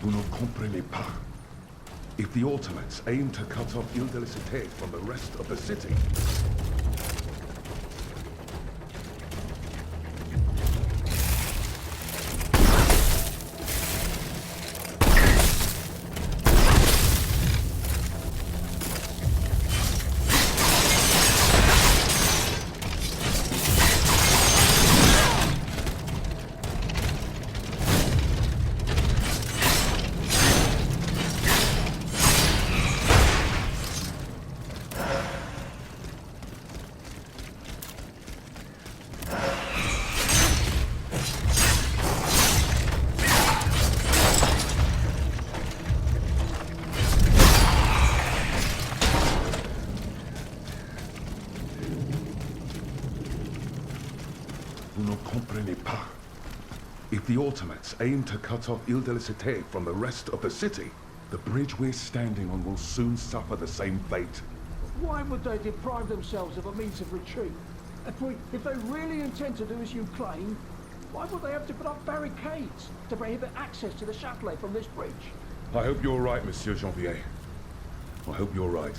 Vous ne comprenez pas. If the Ottomans aim to cut off Ile de la Cité from the rest of the city, vous ne comprenez pas. If the Ottomans aim to cut off Ile de la Cité from the rest of the city, the bridge we're standing on will soon suffer the same fate. Why would they deprive themselves of a means of retreat? If they really intend to do as you claim, why would they have to put up barricades to prohibit access to the Châtelet from this bridge? I hope you're right, Monsieur Janvier. I hope you're right.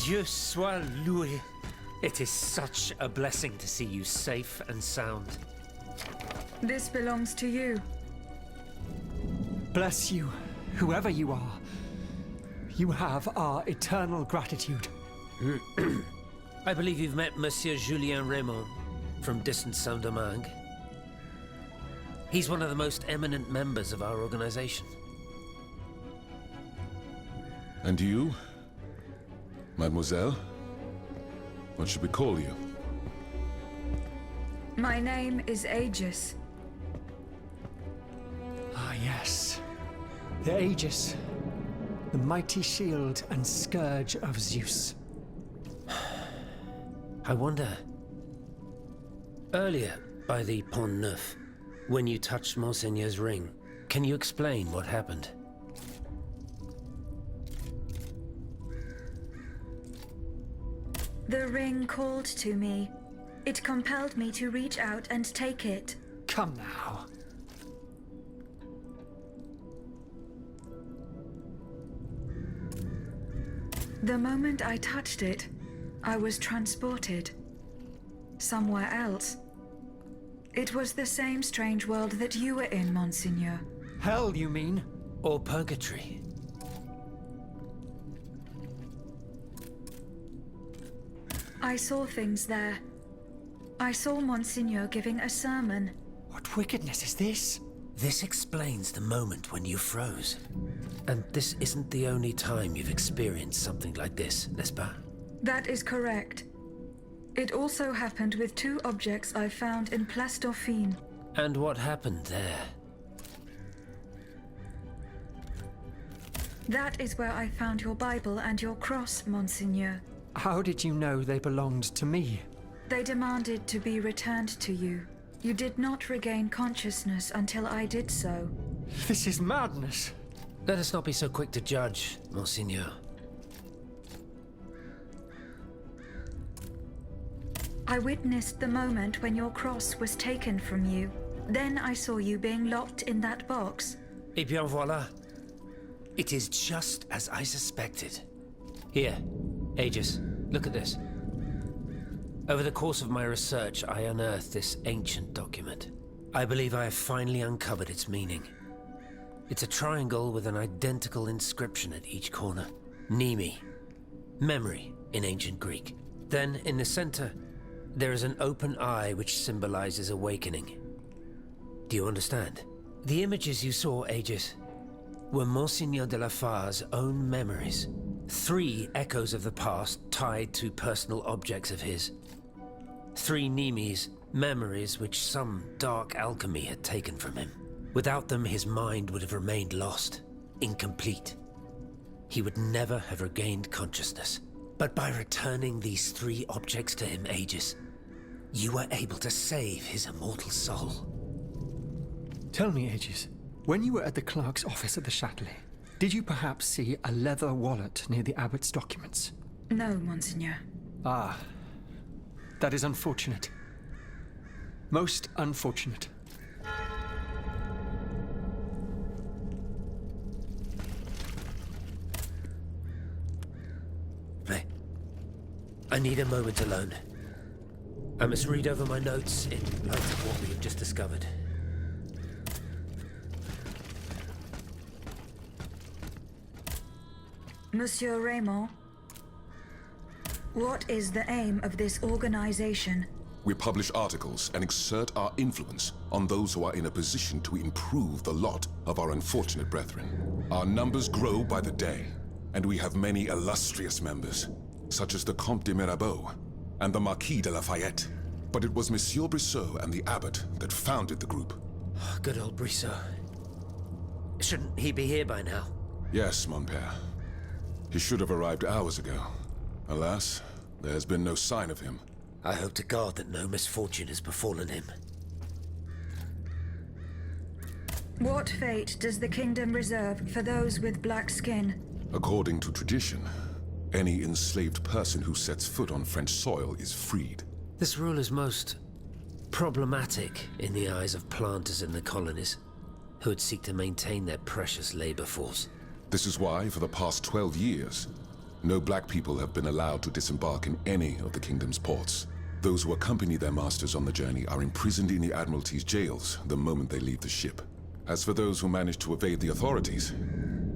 Dieu soit loué. It is such a blessing to see you safe and sound. This belongs to you. Bless you, whoever you are. You have our eternal gratitude. I believe you've met Monsieur Julien Raymond from distant Saint-Domingue. He's one of the most eminent members of our organization. And you? Mademoiselle? What should we call you? My name is Aegis. Ah, yes. The Aegis. The mighty shield and scourge of Zeus. I wonder... Earlier, by the Pont Neuf, when you touched Monseigneur's ring, can you explain what happened? The ring called to me. It compelled me to reach out and take it. Come now. The moment I touched it, I was transported. Somewhere else. It was the same strange world that you were in, Monseigneur. Hell, you mean? Or purgatory? I saw things there. I saw Monseigneur giving a sermon. What wickedness is this? This explains the moment when you froze. And this isn't the only time you've experienced something like this, n'est-ce pas? That is correct. It also happened with two objects I found in Place Dauphine. And what happened there? That is where I found your Bible and your cross, Monseigneur. How did you know they belonged to me? They demanded to be returned to you. You did not regain consciousness until I did so. This is madness. Let us not be so quick to judge, Monseigneur. I witnessed the moment when your cross was taken from you. Then I saw you being locked in that box. Eh bien voilà. It is just as I suspected. Here, Aegis, look at this. Over the course of my research, I unearthed this ancient document. I believe I have finally uncovered its meaning. It's a triangle with an identical inscription at each corner. Nemi, memory in ancient Greek. Then, in the center, there is an open eye which symbolizes awakening. Do you understand? The images you saw, Aegis, were Monseigneur de la Far's own memories. 3 echoes of the past tied to personal objects of his. 3 Nemes, memories which some dark alchemy had taken from him. Without them, his mind would have remained lost, incomplete. He would never have regained consciousness. But by returning these 3 objects to him, Aegis, you were able to save his immortal soul. Tell me, Aegis, when you were at the clerk's office at the Châtelet, did you perhaps see a leather wallet near the abbot's documents? No, Monseigneur. Ah, that is unfortunate. Most unfortunate. I need a moment alone. I must read over my notes in light of what we have just discovered. Monsieur Raymond, what is the aim of this organization? We publish articles and exert our influence on those who are in a position to improve the lot of our unfortunate brethren. Our numbers grow by the day, and we have many illustrious members, such as the Comte de Mirabeau and the Marquis de Lafayette. But it was Monsieur Brissot and the abbot that founded the group. Good old Brissot. Shouldn't he be here by now? Yes, mon père. He should have arrived hours ago. Alas, there has been no sign of him. I hope to God that no misfortune has befallen him. What fate does the kingdom reserve for those with black skin? According to tradition, any enslaved person who sets foot on French soil is freed. This rule is most problematic in the eyes of planters in the colonies, who would seek to maintain their precious labor force. This is why, for the past 12 years, No black people have been allowed to disembark in any of the kingdom's ports. Those who accompany their masters on the journey are imprisoned in the Admiralty's jails the moment they leave the ship. As for those who manage to evade the authorities,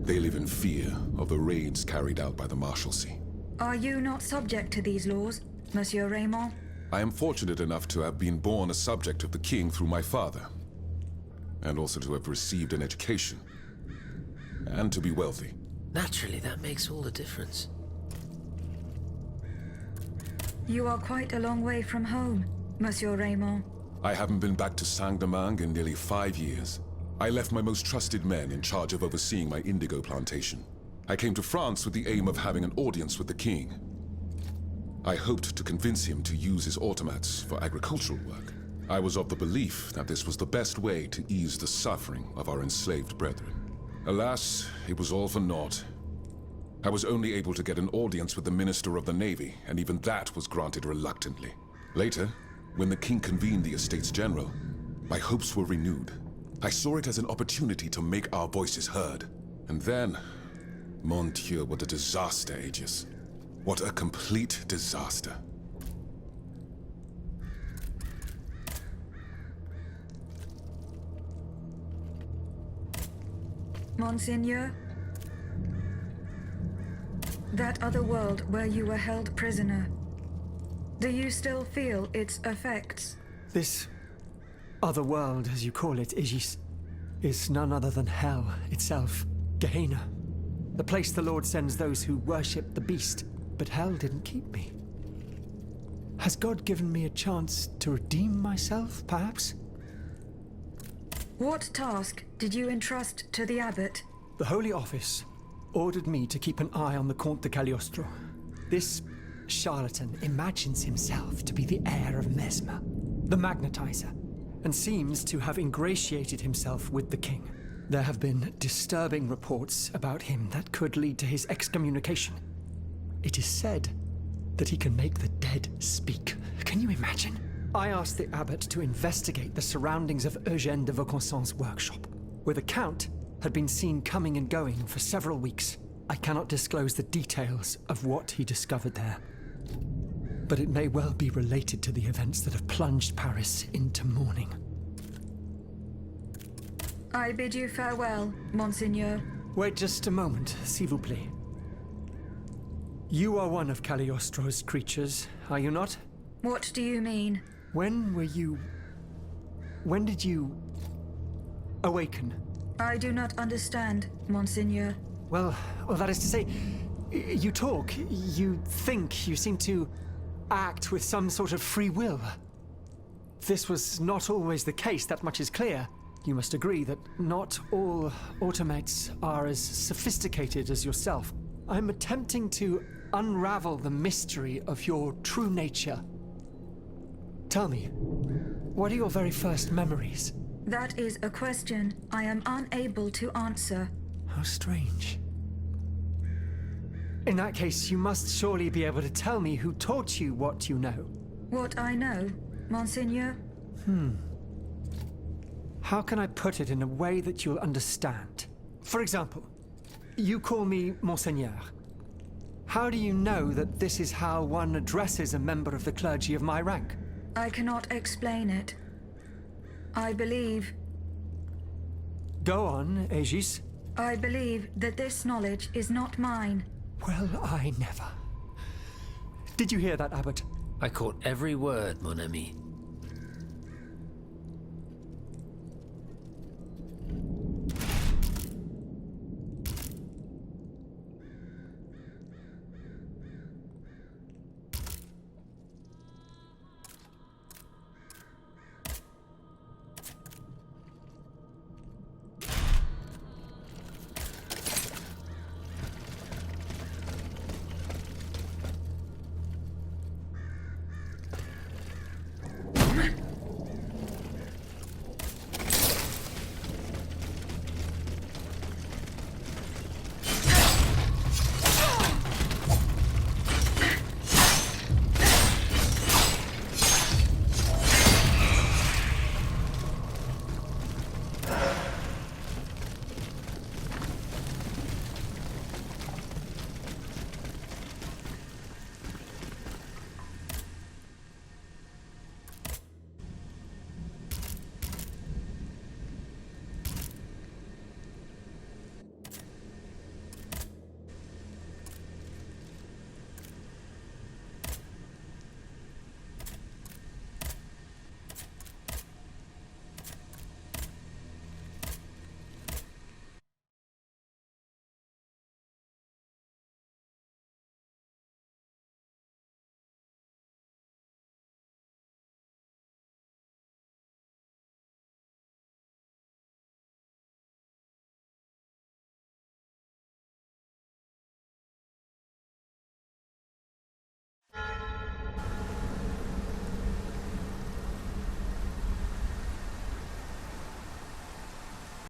they live in fear of the raids carried out by the Marshalsea. Are you not subject to these laws, Monsieur Raymond? I am fortunate enough to have been born a subject of the king through my father, and also to have received an education, and to be wealthy. Naturally, that makes all the difference. You are quite a long way from home, Monsieur Raymond. I haven't been back to Saint-Domingue in nearly 5 years. I left my most trusted men in charge of overseeing my indigo plantation. I came to France with the aim of having an audience with the king. I hoped to convince him to use his automats for agricultural work. I was of the belief that this was the best way to ease the suffering of our enslaved brethren. Alas, it was all for naught. I was only able to get an audience with the Minister of the Navy, and even that was granted reluctantly. Later, when the king convened the Estates General, my hopes were renewed. I saw it as an opportunity to make our voices heard. And then, mon Dieu, what a disaster, Aegis. What a complete disaster. Monseigneur? That other world where you were held prisoner. Do you still feel its effects? This other world, as you call it, Aegis, is none other than hell itself. Gehenna. The place the Lord sends those who worship the beast. But hell didn't keep me. Has God given me a chance to redeem myself, perhaps? What task did you entrust to the abbot? The Holy Office ordered me to keep an eye on the Comte de Cagliostro. This charlatan imagines himself to be the heir of Mesmer, the magnetizer, and seems to have ingratiated himself with the king. There have been disturbing reports about him that could lead to his excommunication. It is said that he can make the dead speak. Can you imagine? I asked the abbot to investigate the surroundings of Eugène de Vaucanson's workshop, where the Count had been seen coming and going for several weeks. I cannot disclose the details of what he discovered there, but it may well be related to the events that have plunged Paris into mourning. I bid you farewell, Monseigneur. Wait just a moment, s'il vous plaît. You are one of Cagliostro's creatures, are you not? What do you mean? When did you awaken? I do not understand, Monseigneur. Well, that is to say, you talk, you think, you seem to act with some sort of free will. This was not always the case, that much is clear. You must agree that not all automates are as sophisticated as yourself. I'm attempting to unravel the mystery of your true nature. Tell me, what are your very first memories? That is a question I am unable to answer. How strange. In that case, you must surely be able to tell me who taught you what you know. What I know, Monseigneur? How can I put it in a way that you'll understand? For example, you call me Monseigneur. How do you know that this is how one addresses a member of the clergy of my rank? I cannot explain it. I believe... Go on, Aegis. I believe that this knowledge is not mine. Well, I never. Did you hear that, Abbot? I caught every word, mon ami.